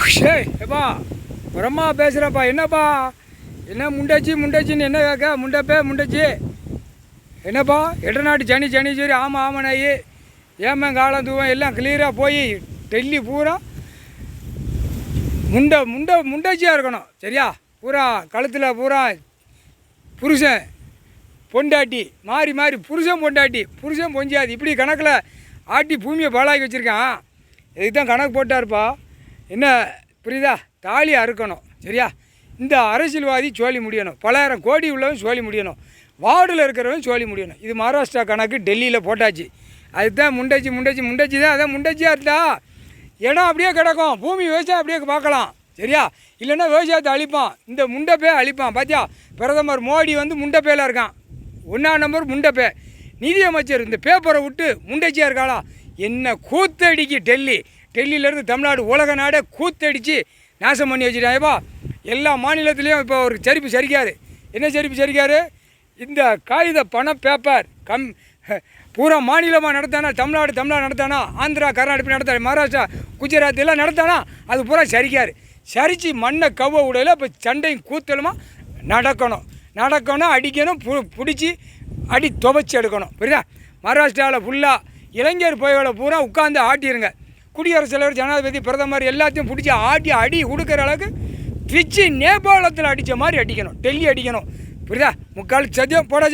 ஏய் எப்பா பிரம்மா பேசுகிறப்பா என்னப்பா என்ன முண்டச்சின்னு என்ன கேட்க முண்டச்சி என்னப்பா எடநாட்டு சனி சரி ஆமாண்ணாயி ஏமங்காலம் தூவம் எல்லாம் கிளியராக போய் டெல்லி பூரா முண்டச்சியாக இருக்கணும் சரியா? பூரா கழுத்தில் பூரா புருஷன் பொண்டாட்டி மாறி புருஷன் பொண்டாட்டி புருஷன் பொஞ்சாது இப்படி கணக்கில் ஆட்டி பூமியை பாழாக்கி வச்சுருக்கான். இதுக்கு தான் கணக்கு போட்டாருப்பா. என்ன புரியுதா? தாலி அறுக்கணும் சரியா? இந்த அரசியல்வாதி சோழி முடியணும், பலாயிரம் கோடி உள்ளவன் சோழி முடியணும், வார்டில் இருக்கிறவன் சோழி முடியணும். இது மகாராஷ்டிரா கணக்கு டெல்லியில் போட்டாச்சு. அதுதான் முண்டச்சி தான். அதான் முண்டச்சியாக இருந்தா இடம் அப்படியே கிடக்கும், பூமி விவசாயம் அப்படியே பார்க்கலாம் சரியா? இல்லைன்னா விவசாயத்தை அழிப்பான், இந்த முண்டப்பே அழிப்பான். பார்த்தியா பிரதமர் மோடி வந்து முண்டப்பேல இருக்கான், 1ஆம் நம்பர் முண்டப்பே. நிதியமைச்சர் இந்த பேப்பரை விட்டு முண்டச்சியாக இருக்காளா? என்ன கூத்தடிக்கு டெல்லியிலேருந்து தமிழ்நாடு உலக நாடே கூத்தடித்து நாசம் பண்ணி வச்சுட்டாங்கப்பா. எல்லா மாநிலத்துலேயும் இப்போ ஒரு சரிப்பு சரிக்காரு. என்ன சரிப்பு சரிக்காரு? இந்த காகித பண பேப்பர் பூரா மாநிலமாக நடத்தானா? தமிழ்நாடு நடத்தானா? ஆந்திரா கர்நாடகா நடத்தானா? மகாராஷ்டிரா குஜராத் எல்லாம் நடத்தானா? அது பூரா சரிக்காரு. சரித்து மண்ணை கவ்வ விடையில் இப்போ சண்டையும் கூத்தலுமா நடக்கணும் அடிக்கணும், பிடிச்சி அடி துவைச்சி எடுக்கணும் புரியுதா? மகாராஷ்டிராவில் ஃபுல்லாக இளைஞர் புயலை பூரா உட்காந்து ஆட்டிடுங்க. குடியரசுத் தலைவர் ஜனாதிபதி பிரதமர் எல்லாத்தையும் பிடிச்சி ஆட்டி அடி கொடுக்குற அளவுக்கு பிச்சு நேபாளத்தில் அடித்த மாதிரி அடிக்கணும், டெல்லி அடிக்கணும் புரியுதா? முக்கால் சத்தியம் போட